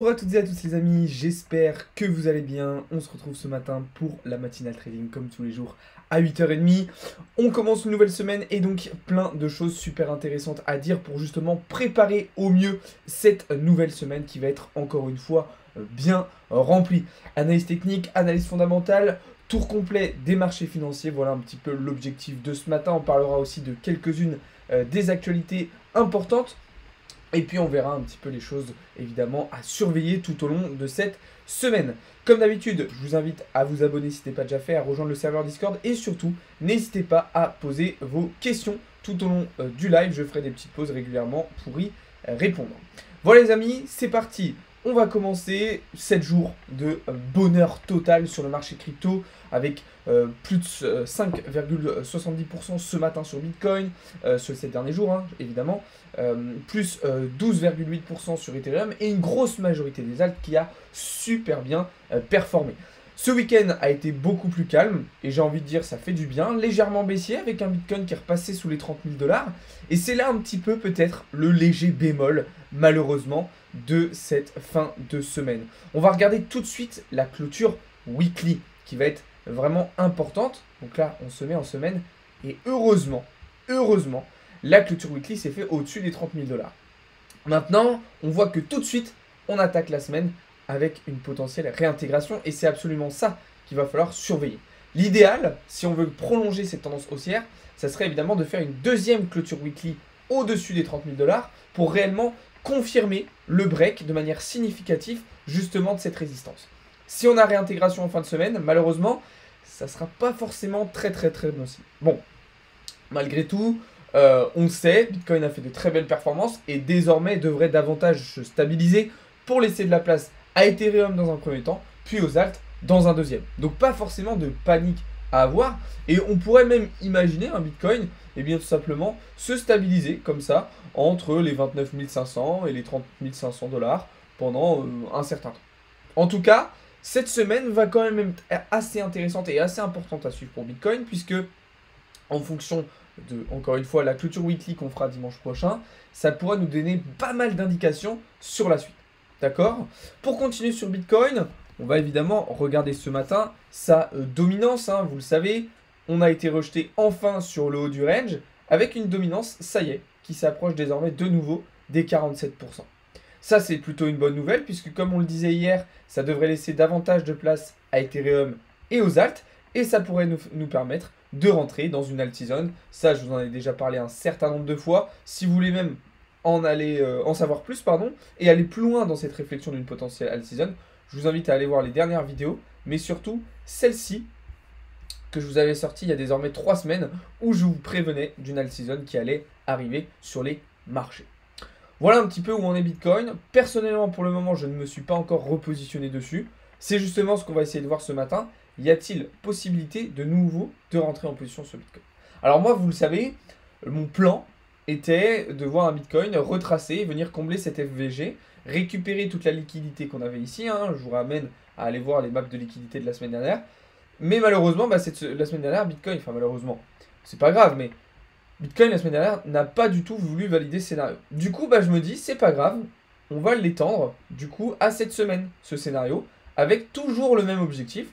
Bonjour à toutes et à tous les amis, j'espère que vous allez bien. On se retrouve ce matin pour la matinale trading comme tous les jours à 8h30. On commence une nouvelle semaine et donc plein de choses super intéressantes à dire pour justement préparer au mieux cette nouvelle semaine qui va être encore une fois bien remplie. Analyse technique, analyse fondamentale, tour complet des marchés financiers. Voilà un petit peu l'objectif de ce matin. On parlera aussi de quelques-unes des actualités importantes. Et puis on verra un petit peu les choses évidemment à surveiller tout au long de cette semaine. Comme d'habitude, je vous invite à vous abonner si ce n'est pas déjà fait, à rejoindre le serveur Discord et surtout, n'hésitez pas à poser vos questions tout au long du live. Je ferai des petites pauses régulièrement pour y répondre. Voilà les amis, c'est parti. On va commencer 7 jours de bonheur total sur le marché crypto avec plus de 5,70% ce matin sur Bitcoin, sur ces derniers jours hein, évidemment, plus 12,8% sur Ethereum et une grosse majorité des alts qui a super bien performé. Ce week-end a été beaucoup plus calme et j'ai envie de dire ça fait du bien, légèrement baissier avec un Bitcoin qui est repassé sous les 30 000 $. Et c'est là un petit peu peut-être le léger bémol malheureusement de cette fin de semaine. On va regarder tout de suite la clôture weekly qui va être vraiment importante. Donc là on se met en semaine et heureusement, la clôture weekly s'est fait au-dessus des 30 000 $. Maintenant on voit que tout de suite on attaque la semaine avec une potentielle réintégration et c'est absolument ça qu'il va falloir surveiller. L'idéal, si on veut prolonger cette tendance haussière, ça serait évidemment de faire une deuxième clôture weekly au-dessus des 30 000 $ pour réellement confirmer le break de manière significative justement de cette résistance. Si on a réintégration en fin de semaine, malheureusement, ça ne sera pas forcément très bon signe. Bon, malgré tout, on le sait, Bitcoin a fait de très belles performances et désormais devrait davantage se stabiliser pour laisser de la place à Ethereum dans un premier temps, puis aux alts dans un deuxième. Donc pas forcément de panique à avoir. Et on pourrait même imaginer un Bitcoin, et bien tout simplement, se stabiliser comme ça entre les 29 500 et les 30 500 $ pendant un certain temps. En tout cas, cette semaine va quand même être assez intéressante et assez importante à suivre pour Bitcoin, puisque en fonction de, encore une fois, la clôture weekly qu'on fera dimanche prochain, ça pourra nous donner pas mal d'indications sur la suite. D'accord? Pour continuer sur Bitcoin, on va évidemment regarder ce matin sa dominance, hein, vous le savez. On a été rejeté enfin sur le haut du range avec une dominance, ça y est, qui s'approche désormais de nouveau des 47%. Ça, c'est plutôt une bonne nouvelle puisque, comme on le disait hier, ça devrait laisser davantage de place à Ethereum et aux alts et ça pourrait nous permettre de rentrer dans une alt season. Ça, je vous en ai déjà parlé un certain nombre de fois. Si vous voulez même en savoir plus, et aller plus loin dans cette réflexion d'une potentielle alt season, je vous invite à aller voir les dernières vidéos, mais surtout celle-ci que je vous avais sortie il y a désormais 3 semaines, où je vous prévenais d'une alt season qui allait arriver sur les marchés. Voilà un petit peu où en est Bitcoin. Personnellement, pour le moment, je ne me suis pas encore repositionné dessus. C'est justement ce qu'on va essayer de voir ce matin. Y a-t-il possibilité de nouveau de rentrer en position sur Bitcoin? Alors moi, vous le savez, mon plan était de voir un Bitcoin retracer, venir combler cette FVG, récupérer toute la liquidité qu'on avait ici. Hein. Je vous ramène à aller voir les maps de liquidité de la semaine dernière. Mais malheureusement, la semaine dernière, Bitcoin, enfin malheureusement, c'est pas grave, mais Bitcoin la semaine dernière n'a pas du tout voulu valider ce scénario. Du coup, je me dis, c'est pas grave, on va l'étendre du coup à cette semaine, ce scénario, avec toujours le même objectif,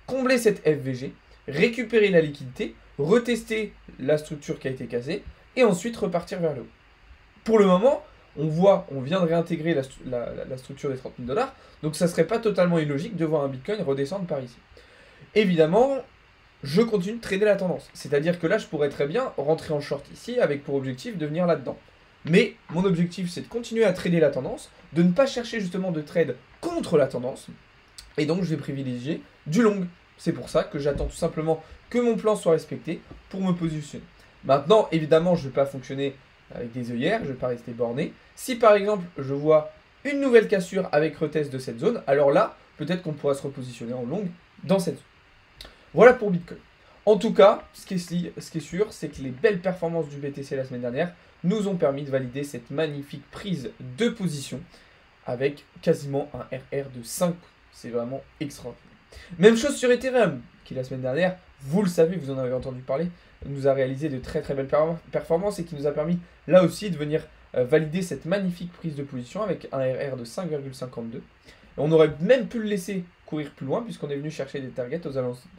combler cette FVG, récupérer la liquidité, retester la structure qui a été cassée, et ensuite repartir vers le haut. Pour le moment, on vient de réintégrer la structure des 30 000 $, donc ça serait pas totalement illogique de voir un Bitcoin redescendre par ici. Évidemment, je continue de trader la tendance. C'est-à-dire que là, je pourrais très bien rentrer en short ici avec pour objectif de venir là-dedans. Mais mon objectif, c'est de continuer à trader la tendance, de ne pas chercher justement de trade contre la tendance. Et donc, je vais privilégier du long. C'est pour ça que j'attends tout simplement que mon plan soit respecté pour me positionner. Maintenant, évidemment, je ne vais pas fonctionner avec des œillères, je ne vais pas rester borné. Si par exemple, je vois une nouvelle cassure avec retest de cette zone, alors là, peut-être qu'on pourra se repositionner en long dans cette zone. Voilà pour Bitcoin. En tout cas, ce qui est sûr, c'est que les belles performances du BTC la semaine dernière nous ont permis de valider cette magnifique prise de position avec quasiment un RR de 5. C'est vraiment extraordinaire. Même chose sur Ethereum, qui la semaine dernière, vous le savez, vous en avez entendu parler, nous a réalisé de très belles performances et qui nous a permis là aussi de venir validé cette magnifique prise de position avec un RR de 5,52. On aurait même pu le laisser courir plus loin puisqu'on est venu chercher des targets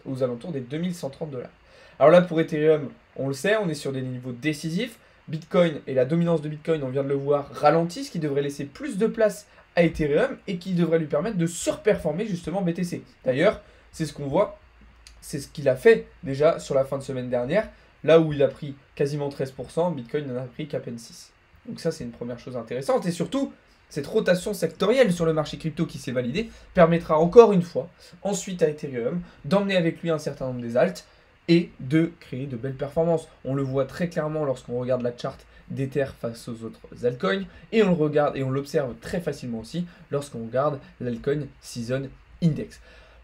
aux alentours des 2130 $. Alors là, pour Ethereum, on le sait, on est sur des niveaux décisifs. Bitcoin et la dominance de Bitcoin, on vient de le voir, ralentit, ce qui devrait laisser plus de place à Ethereum et qui devrait lui permettre de surperformer justement BTC. D'ailleurs, c'est ce qu'on voit, c'est ce qu'il a fait déjà sur la fin de semaine dernière, là où il a pris quasiment 13%, Bitcoin n'en a pris qu'à peine 6%. Donc ça, c'est une première chose intéressante. Et surtout, cette rotation sectorielle sur le marché crypto qui s'est validée permettra encore une fois, ensuite à Ethereum, d'emmener avec lui un certain nombre des alts et de créer de belles performances. On le voit très clairement lorsqu'on regarde la charte d'Ether face aux autres altcoins, et on le regarde et on l'observe très facilement aussi lorsqu'on regarde l'altcoin Season Index.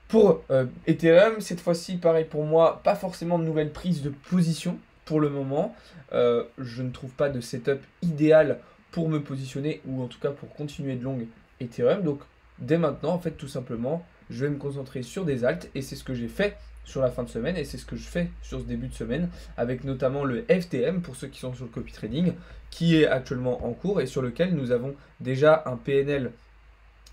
Pour Ethereum, cette fois-ci, pareil pour moi, pas forcément de nouvelles prises de position pour le moment. Je ne trouve pas de setup idéal pour me positionner, ou en tout cas pour continuer de long Ethereum. Donc dès maintenant, en fait, tout simplement, je vais me concentrer sur des alts, et c'est ce que j'ai fait sur la fin de semaine, et c'est ce que je fais sur ce début de semaine, avec notamment le FTM, pour ceux qui sont sur le copy trading, qui est actuellement en cours, et sur lequel nous avons déjà un PNL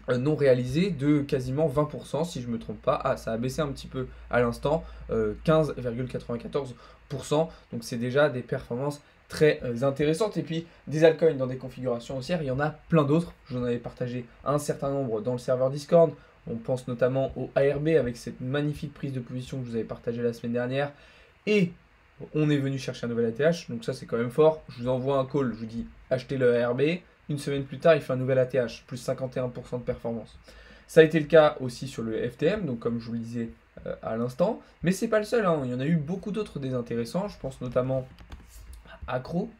non réalisé de quasiment 20%, si je ne me trompe pas. Ah, ça a baissé un petit peu à l'instant, 15,94%, donc c'est déjà des performances très intéressantes. Et puis des altcoins dans des configurations haussières, il y en a plein d'autres. J'en avais partagé un certain nombre dans le serveur Discord. On pense notamment au ARB avec cette magnifique prise de position que je vous avais partagée la semaine dernière. Et on est venu chercher un nouvel ATH, donc ça c'est quand même fort. Je vous envoie un call, je vous dis achetez le ARB. Une semaine plus tard, il fait un nouvel ATH, plus 51% de performance. Ça a été le cas aussi sur le FTM, donc comme je vous le disais à l'instant. Mais c'est pas le seul, hein. Il y en a eu beaucoup d'autres des intéressants. Je pense notamment à Accro,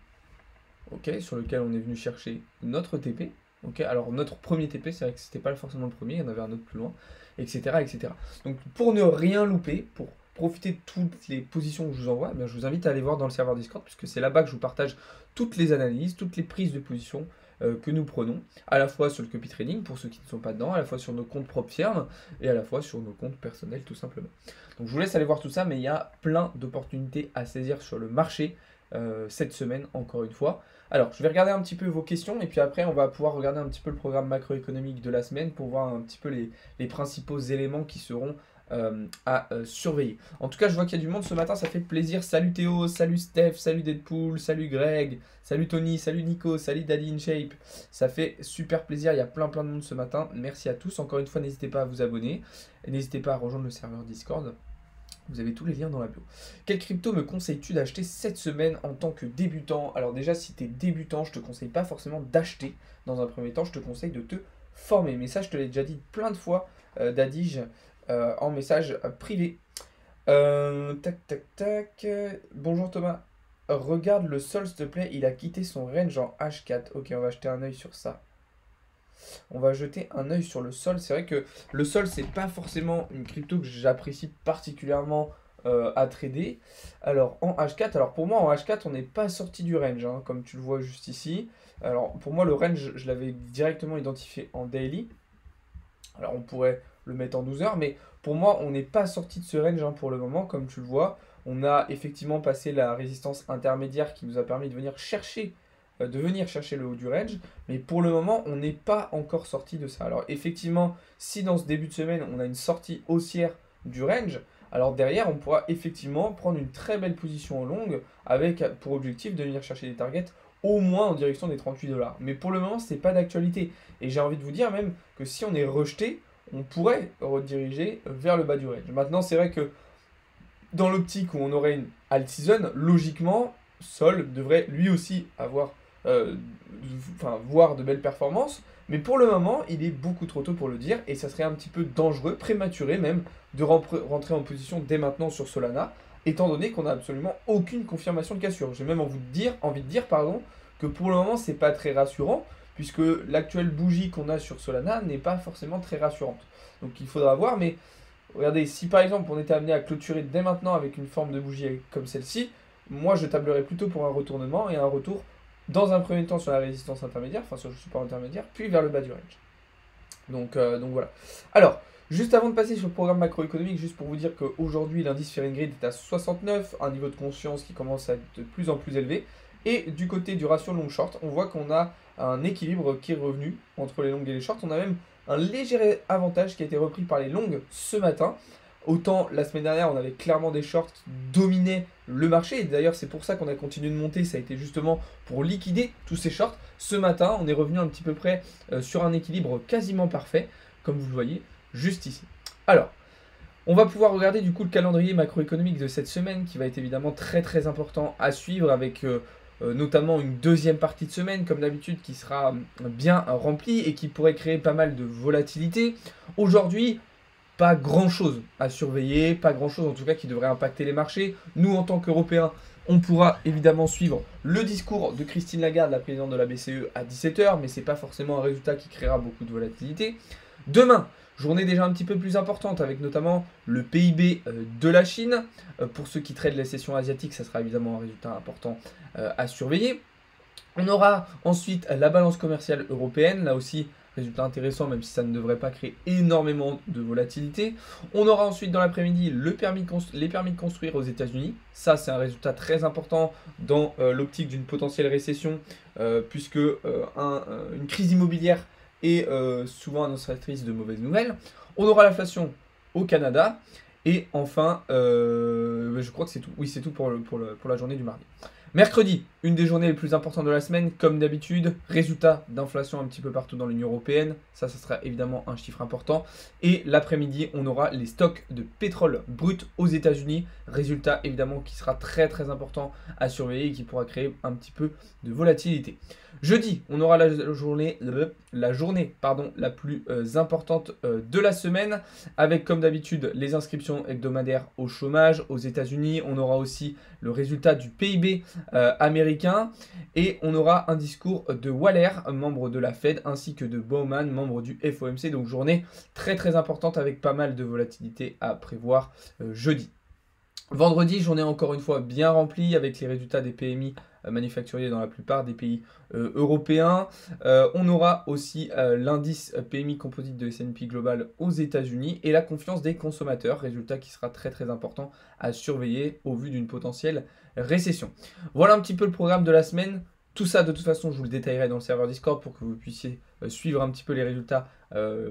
sur lequel on est venu chercher notre TP. Alors notre premier TP, c'est vrai que c'était pas forcément le premier, il y en avait un autre plus loin, etc., etc. Donc pour ne rien louper, pour profiter de toutes les positions que je vous envoie, je vous invite à aller voir dans le serveur Discord, puisque c'est là-bas que je vous partage toutes les analyses, toutes les prises de position que nous prenons, à la fois sur le copy trading, pour ceux qui ne sont pas dedans, à la fois sur nos comptes propres firmes, et à la fois sur nos comptes personnels tout simplement. Donc je vous laisse aller voir tout ça, mais il y a plein d'opportunités à saisir sur le marché cette semaine, encore une fois. Alors, je vais regarder un petit peu vos questions, et puis après, on va pouvoir regarder un petit peu le programme macroéconomique de la semaine pour voir un petit peu les principaux éléments qui seront à surveiller. En tout cas, je vois qu'il y a du monde ce matin, ça fait plaisir. Salut Théo, salut Steph, salut Deadpool, salut Greg, salut Tony, salut Nico, salut Daddy in Shape. Ça fait super plaisir, il y a plein de monde ce matin. Merci à tous. Encore une fois, n'hésitez pas à vous abonner, et n'hésitez pas à rejoindre le serveur Discord. Vous avez tous les liens dans la bio. Quel crypto me conseilles-tu d'acheter cette semaine en tant que débutant? Alors déjà, si tu es débutant, je te conseille pas forcément d'acheter dans un premier temps, je te conseille de te former. Mais ça, je te l'ai déjà dit plein de fois, Dadige, en message privé. Tac. Bonjour Thomas. Regarde le sol, s'il te plaît, il a quitté son range en H4. Ok, on va jeter un œil sur ça. On va jeter un œil sur le sol. C'est vrai que le sol, c'est pas forcément une crypto que j'apprécie particulièrement à trader. Alors en H4, alors pour moi en H4, on n'est pas sorti du range, hein, comme tu le vois juste ici. Alors pour moi, le range, je l'avais directement identifié en daily. Alors on pourrait le mettre en 12 heures, mais pour moi, on n'est pas sorti de ce range hein, pour le moment, comme tu le vois. On a effectivement passé la résistance intermédiaire qui nous a permis de venir chercher le haut du range, mais pour le moment on n'est pas encore sorti de ça. Alors effectivement, si dans ce début de semaine on a une sortie haussière du range, alors derrière on pourra effectivement prendre une très belle position en longue avec pour objectif de venir chercher des targets au moins en direction des 38 $. Mais pour le moment c'est pas d'actualité, et j'ai envie de vous dire même que si on est rejeté, on pourrait rediriger vers le bas du range. Maintenant c'est vrai que dans l'optique où on aurait une alt season, logiquement Sol devrait lui aussi avoir voir de belles performances, mais pour le moment, il est beaucoup trop tôt pour le dire, et ça serait un petit peu dangereux, prématuré même, de rentrer en position dès maintenant sur Solana, étant donné qu'on n'a absolument aucune confirmation de cassure. J'ai même envie de dire que pour le moment, c'est pas très rassurant, puisque l'actuelle bougie qu'on a sur Solana n'est pas forcément très rassurante. Donc il faudra voir, mais regardez, si par exemple on était amené à clôturer dès maintenant avec une forme de bougie comme celle-ci, moi je tablerais plutôt pour un retournement et un retour dans un premier temps sur la résistance intermédiaire, enfin sur le support intermédiaire, puis vers le bas du range. Donc voilà. Alors, juste avant de passer sur le programme macroéconomique, juste pour vous dire qu'aujourd'hui l'indice Fear & Greed est à 69, un niveau de conscience qui commence à être de plus en plus élevé, Et du côté du ratio long-short, on voit qu'on a un équilibre qui est revenu entre les longues et les shorts. On a même un léger avantage qui a été repris par les longues ce matin. Autant la semaine dernière, on avait clairement des shorts qui dominaient le marché. Et d'ailleurs, c'est pour ça qu'on a continué de monter. Ça a été justement pour liquider tous ces shorts. Ce matin, on est revenu un petit peu près sur un équilibre quasiment parfait, comme vous le voyez juste ici. Alors, on va pouvoir regarder du coup le calendrier macroéconomique de cette semaine qui va être évidemment très très important à suivre avec notamment une deuxième partie de semaine comme d'habitude qui sera bien remplie et qui pourrait créer pas mal de volatilité. Aujourd'hui, pas grand chose à surveiller, pas grand chose en tout cas qui devrait impacter les marchés. Nous en tant qu'Européens, on pourra évidemment suivre le discours de Christine Lagarde, la présidente de la BCE, à 17 h, mais ce n'est pas forcément un résultat qui créera beaucoup de volatilité. Demain, journée déjà un petit peu plus importante avec notamment le PIB de la Chine. Pour ceux qui traitent les sessions asiatiques, ça sera évidemment un résultat important à surveiller. On aura ensuite la balance commerciale européenne, là aussi résultat intéressant même si ça ne devrait pas créer énormément de volatilité. On aura ensuite dans l'après-midi les permis de construire aux États-Unis. Ça c'est un résultat très important dans l'optique d'une potentielle récession puisque une crise immobilière est souvent annonciatrice de mauvaises nouvelles. On aura l'inflation au Canada. Et enfin, je crois que c'est tout. Oui, c'est tout pour la journée du mardi. Mercredi, une des journées les plus importantes de la semaine, comme d'habitude, résultat d'inflation un petit peu partout dans l'Union européenne, ça sera évidemment un chiffre important. Et l'après-midi, on aura les stocks de pétrole brut aux États-Unis, résultat évidemment qui sera très très important à surveiller et qui pourra créer un petit peu de volatilité. Jeudi, on aura la journée la plus importante de la semaine, avec comme d'habitude les inscriptions hebdomadaires au chômage aux États-Unis. On aura aussi le résultat du PIB américain et on aura un discours de Waller, membre de la Fed, ainsi que de Bowman, membre du FOMC. Donc journée très très importante avec pas mal de volatilité à prévoir jeudi. Vendredi, journée encore une fois bien remplie avec les résultats des PMI manufacturiers dans la plupart des pays européens. On aura aussi l'indice PMI composite de S&P Global aux États-Unis et la confiance des consommateurs, résultat qui sera très très important à surveiller au vu d'une potentielle récession. Voilà un petit peu le programme de la semaine. Tout ça, de toute façon, je vous le détaillerai dans le serveur Discord pour que vous puissiez suivre un petit peu les résultats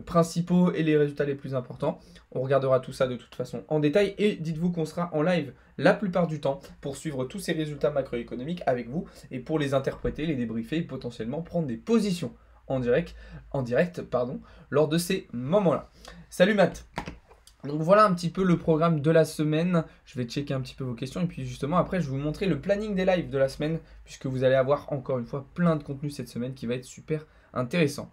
principaux et les résultats les plus importants. On regardera tout ça de toute façon en détail et dites-vous qu'on sera en live la plupart du temps pour suivre tous ces résultats macroéconomiques avec vous et pour les interpréter, les débriefer et potentiellement prendre des positions en direct lors de ces moments-là. Salut Matt! Donc voilà un petit peu le programme de la semaine. Je vais checker un petit peu vos questions et puis justement après je vais vous montrer le planning des lives de la semaine puisque vous allez avoir encore une fois plein de contenu cette semaine qui va être super intéressant.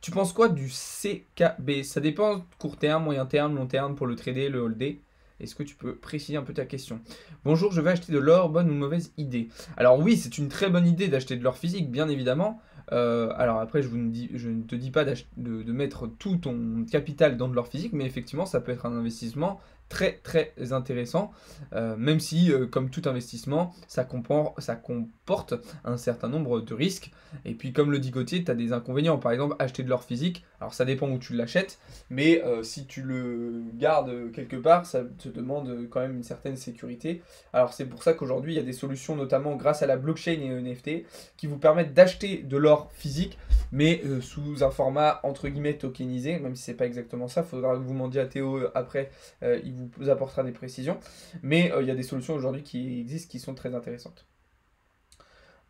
Tu penses quoi du CKB? Ça dépend court terme, moyen terme, long terme pour le trader, le holder. Est-ce que tu peux préciser un peu ta question? Bonjour, je vais acheter de l'or, bonne ou mauvaise idée? Alors oui, c'est une très bonne idée d'acheter de l'or physique, bien évidemment. Alors après, je ne te dis pas de mettre tout ton capital dans de l'or physique, mais effectivement, ça peut être un investissement très très intéressant, même si, comme tout investissement, ça comporte un certain nombre de risques. Et puis, comme le dit Gauthier, tu as des inconvénients. Par exemple, acheter de l'or physique, alors ça dépend où tu l'achètes, mais si tu le gardes quelque part, ça te demande quand même une certaine sécurité. Alors c'est pour ça qu'aujourd'hui, il y a des solutions, notamment grâce à la blockchain et NFT, qui vous permettent d'acheter de l'or physique, mais sous un format entre guillemets tokenisé, même si c'est pas exactement ça. Il faudra que vous demandiez à Théo après, il vous apportera des précisions. Mais il y a des solutions aujourd'hui qui existent qui sont très intéressantes.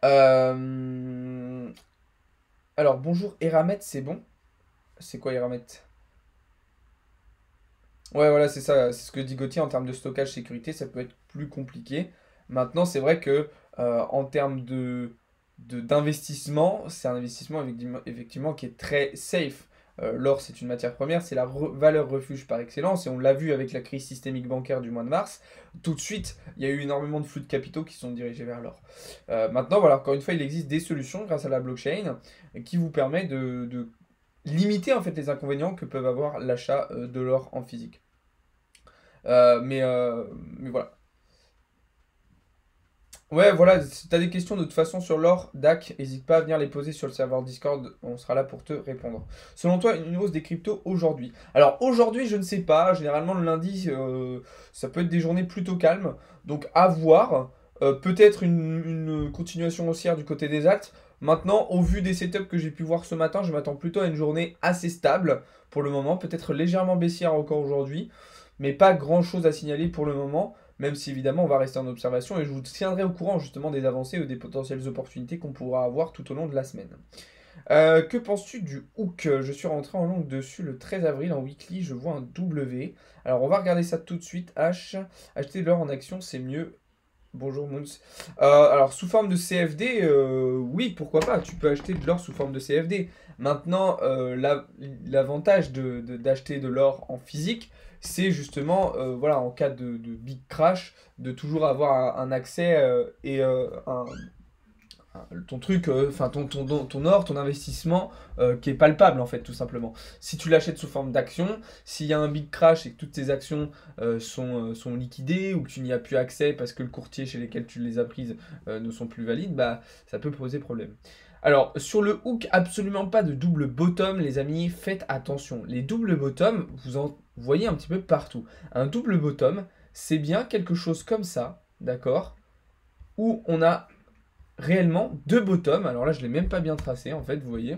Alors bonjour Eramet, c'est bon? C'est quoi Eramet? Ouais, voilà, c'est ça, c'est ce que dit Gauthier en termes de stockage sécurité, ça peut être plus compliqué. Maintenant, c'est vrai que en termes d'investissement, c'est un investissement effectivement qui est très safe. L'or, c'est une matière première, c'est la valeur refuge par excellence, et on l'a vu avec la crise systémique bancaire du mois de mars. Tout de suite, il y a eu énormément de flux de capitaux qui sont dirigés vers l'or. Maintenant, voilà, encore une fois, il existe des solutions grâce à la blockchain qui vous permet de limiter en fait les inconvénients que peuvent avoir l'achat de l'or en physique. Mais voilà. Ouais, voilà, si tu as des questions de toute façon sur l'or, DAC, n'hésite pas à venir les poser sur le serveur Discord, on sera là pour te répondre. Selon toi, une hausse des cryptos aujourd'hui? Alors aujourd'hui, je ne sais pas, généralement le lundi, ça peut être des journées plutôt calmes, donc à voir. Peut-être une continuation haussière du côté des actes. Maintenant, au vu des setups que j'ai pu voir ce matin, je m'attends plutôt à une journée assez stable pour le moment. Peut-être légèrement baissière encore aujourd'hui, mais pas grand-chose à signaler pour le moment. Même si évidemment on va rester en observation et je vous tiendrai au courant justement des avancées ou des potentielles opportunités qu'on pourra avoir tout au long de la semaine. Que penses-tu du hook? Je suis rentré en long dessus le 13 avril en weekly, je vois un W. Alors on va regarder ça tout de suite. H, acheter de l'or en action, c'est mieux. Bonjour Moons. Alors sous forme de CFD, oui, pourquoi pas, tu peux acheter de l'or sous forme de CFD. Maintenant, l'avantage d'acheter de l'or en physique, c'est justement, voilà, en cas de big crash, de toujours avoir un accès et ton truc, enfin ton or, ton investissement qui est palpable en fait, tout simplement. Si tu l'achètes sous forme d'action, s'il y a un big crash et que toutes tes actions sont liquidées ou que tu n'y as plus accès parce que le courtier chez lequel tu les as prises ne sont plus valides, bah ça peut poser problème. Alors, sur le hook, absolument pas de double bottom, les amis, faites attention. Les doubles bottom, vous en voyez un petit peu partout. Un double bottom, c'est bien quelque chose comme ça, d'accord, où on a réellement deux bottoms. Alors là, je ne l'ai même pas bien tracé, en fait, vous voyez.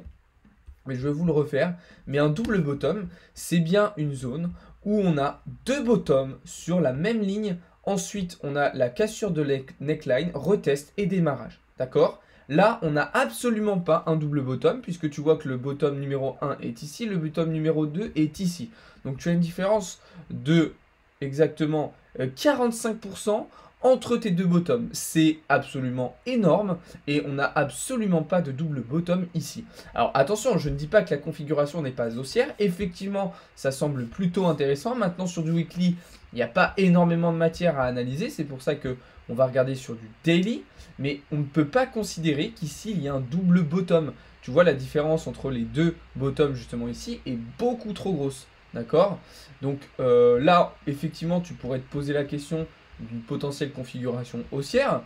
Mais je vais vous le refaire. Mais un double bottom, c'est bien une zone où on a deux bottoms sur la même ligne. Ensuite, on a la cassure de neckline, retest et démarrage. D'accord? Là, on n'a absolument pas un double bottom, puisque tu vois que le bottom numéro 1 est ici, le bottom numéro 2 est ici. Donc tu as une différence de exactement 45% entre tes deux bottoms. C'est absolument énorme et on n'a absolument pas de double bottom ici. Alors attention, je ne dis pas que la configuration n'est pas haussière. Effectivement, ça semble plutôt intéressant. Maintenant, sur du weekly, il n'y a pas énormément de matière à analyser. C'est pour ça que on va regarder sur du daily. Mais on ne peut pas considérer qu'ici, il y a un double bottom. Tu vois, la différence entre les deux bottoms, justement ici, est beaucoup trop grosse. D'accord? Donc là, effectivement, tu pourrais te poser la question d'une potentielle configuration haussière.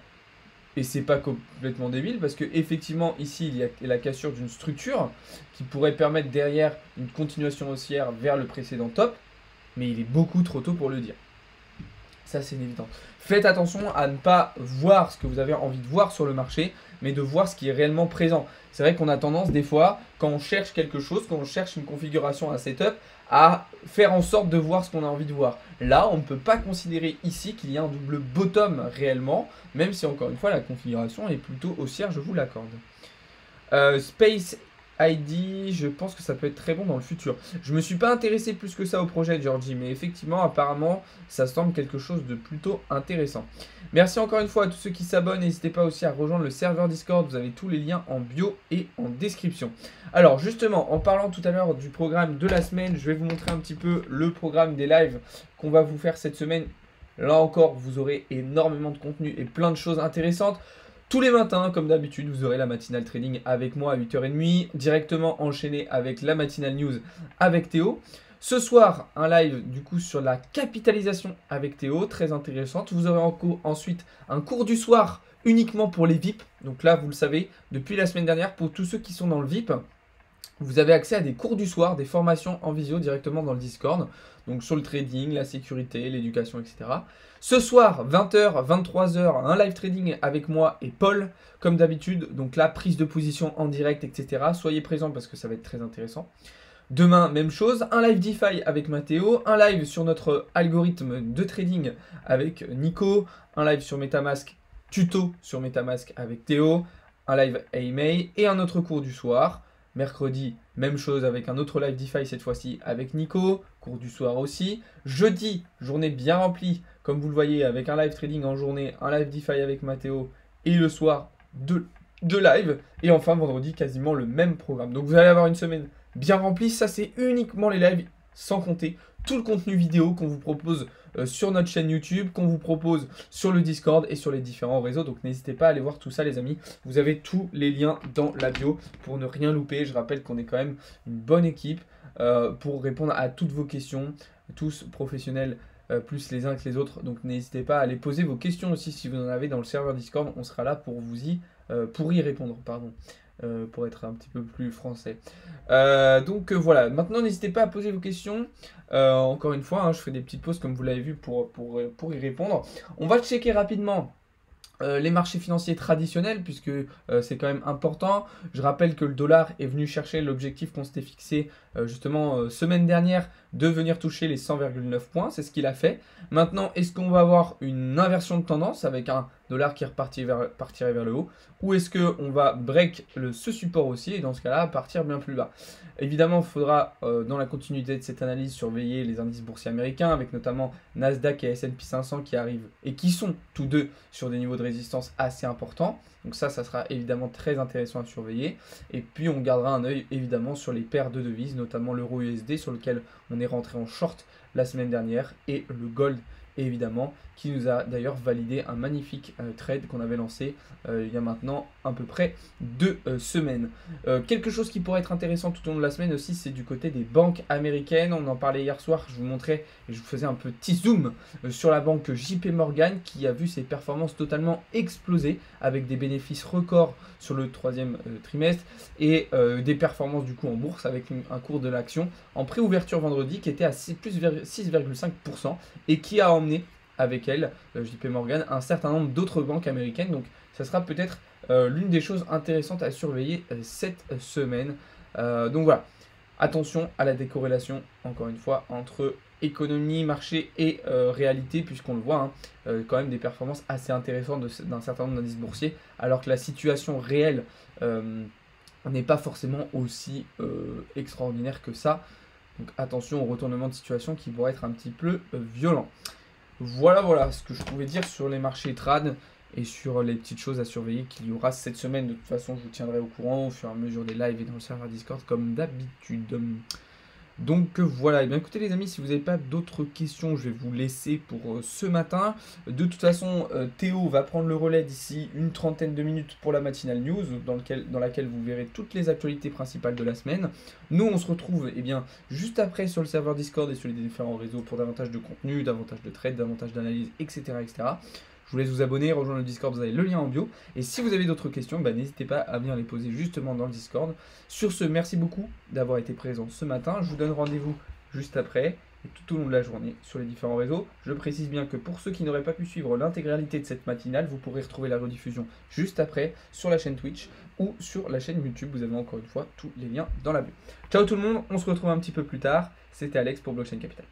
Et c'est pas complètement débile parce que effectivement ici il y a la cassure d'une structure qui pourrait permettre derrière une continuation haussière vers le précédent top, mais il est beaucoup trop tôt pour le dire. Ça c'est évident. Faites attention à ne pas voir ce que vous avez envie de voir sur le marché, mais de voir ce qui est réellement présent. C'est vrai qu'on a tendance des fois, quand on cherche quelque chose, quand on cherche une configuration, un setup, à faire en sorte de voir ce qu'on a envie de voir. Là, on ne peut pas considérer ici qu'il y a un double bottom réellement, même si encore une fois la configuration est plutôt haussière, je vous l'accorde. Space ID, je pense que ça peut être très bon dans le futur. Je me suis pas intéressé plus que ça au projet, Georgie, mais effectivement, apparemment, ça semble quelque chose de plutôt intéressant. Merci encore une fois à tous ceux qui s'abonnent. N'hésitez pas aussi à rejoindre le serveur Discord. Vous avez tous les liens en bio et en description. Alors, justement, en parlant tout à l'heure du programme de la semaine, je vais vous montrer un petit peu le programme des lives qu'on va vous faire cette semaine. Là encore, vous aurez énormément de contenu et plein de choses intéressantes. Tous les matins, comme d'habitude, vous aurez la matinale trading avec moi à 8h30, directement enchaîné avec la matinale news avec Théo. Ce soir, un live du coup sur la capitalisation avec Théo, très intéressante. Vous aurez ensuite un cours du soir uniquement pour les VIP. Donc là, vous le savez, depuis la semaine dernière, pour tous ceux qui sont dans le VIP, vous avez accès à des cours du soir, des formations en visio directement dans le Discord. Donc sur le trading, la sécurité, l'éducation, etc. Ce soir, 20h, 23h, un live trading avec moi et Paul, comme d'habitude. Donc là, prise de position en direct, etc. Soyez présents parce que ça va être très intéressant. Demain, même chose, un live DeFi avec Mathéo, un live sur notre algorithme de trading avec Nico, un live sur MetaMask, tuto sur MetaMask avec Théo, un live AMA et un autre cours du soir. Mercredi, même chose avec un autre live DeFi cette fois-ci avec Nico, cours du soir aussi. Jeudi, journée bien remplie, comme vous le voyez, avec un live trading en journée, un live DeFi avec Mathéo et le soir deux lives. Et enfin, vendredi, quasiment le même programme. Donc vous allez avoir une semaine bien remplie. Ça, c'est uniquement les lives, sans compter tout le contenu vidéo qu'on vous propose sur notre chaîne YouTube, qu'on vous propose sur le Discord et sur les différents réseaux. Donc n'hésitez pas à aller voir tout ça, les amis. Vous avez tous les liens dans la bio pour ne rien louper. Je rappelle qu'on est quand même une bonne équipe pour répondre à toutes vos questions, tous professionnels plus les uns que les autres. Donc n'hésitez pas à aller poser vos questions aussi si vous en avez dans le serveur Discord. On sera là pour pour y répondre, pardon. Pour être un petit peu plus français. Donc voilà, maintenant n'hésitez pas à poser vos questions. Encore une fois, hein, je fais des petites pauses comme vous l'avez vu pour y répondre. On va checker rapidement Les marchés financiers traditionnels, puisque c'est quand même important. Je rappelle que le dollar est venu chercher l'objectif qu'on s'était fixé justement semaine dernière de venir toucher les 100,9 points. C'est ce qu'il a fait. Maintenant, est-ce qu'on va avoir une inversion de tendance avec un dollar qui partirait vers le haut, ou est-ce qu'on va break ce support aussi et dans ce cas-là partir bien plus bas? Évidemment, il faudra dans la continuité de cette analyse surveiller les indices boursiers américains avec notamment Nasdaq et S&P 500 qui arrivent et qui sont tous deux sur des niveaux de résistance assez importants. Donc ça sera évidemment très intéressant à surveiller. Et puis on gardera un œil évidemment sur les paires de devises, notamment l'euro USD sur lequel on est rentré en short la semaine dernière, et le gold évidemment, qui nous a d'ailleurs validé un magnifique trade qu'on avait lancé il y a maintenant à peu près 2 semaines. Quelque chose qui pourrait être intéressant tout au long de la semaine aussi, c'est du côté des banques américaines. On en parlait hier soir, je vous montrais et je vous faisais un petit zoom sur la banque JP Morgan qui a vu ses performances totalement exploser avec des bénéfices records sur le troisième trimestre et des performances du coup en bourse avec un cours de l'action en pré-ouverture vendredi qui était à plus 6,5% et qui a emmené avec elle, JP Morgan, un certain nombre d'autres banques américaines. Donc ça sera peut-être l'une des choses intéressantes à surveiller cette semaine. Donc voilà, attention à la décorrélation, encore une fois, entre économie, marché et réalité, puisqu'on le voit, quand même des performances assez intéressantes d'un certain nombre d'indices boursiers, alors que la situation réelle n'est pas forcément aussi extraordinaire que ça. Donc attention au retournement de situation qui pourrait être un petit peu violent. Voilà ce que je pouvais dire sur les marchés trad et sur les petites choses à surveiller qu'il y aura cette semaine. De toute façon, je vous tiendrai au courant au fur et à mesure des lives et dans le serveur Discord comme d'habitude. Donc voilà, et bien écoutez les amis, si vous n'avez pas d'autres questions, je vais vous laisser pour ce matin. De toute façon, Théo va prendre le relais d'ici une trentaine de minutes pour la matinale news, dans laquelle vous verrez toutes les actualités principales de la semaine. Nous, on se retrouve juste après sur le serveur Discord et sur les différents réseaux pour davantage de contenu, davantage de trades, davantage d'analyse, etc., etc. Je vous laisse vous abonner, rejoindre le Discord, vous avez le lien en bio. Et si vous avez d'autres questions, n'hésitez pas à venir les poser justement dans le Discord. Sur ce, merci beaucoup d'avoir été présent ce matin. Je vous donne rendez-vous juste après et tout au long de la journée sur les différents réseaux. Je précise bien que pour ceux qui n'auraient pas pu suivre l'intégralité de cette matinale, vous pourrez retrouver la rediffusion juste après sur la chaîne Twitch ou sur la chaîne YouTube. Vous avez encore une fois tous les liens dans la bio. Ciao tout le monde, on se retrouve un petit peu plus tard. C'était Alex pour Blockchain Capital.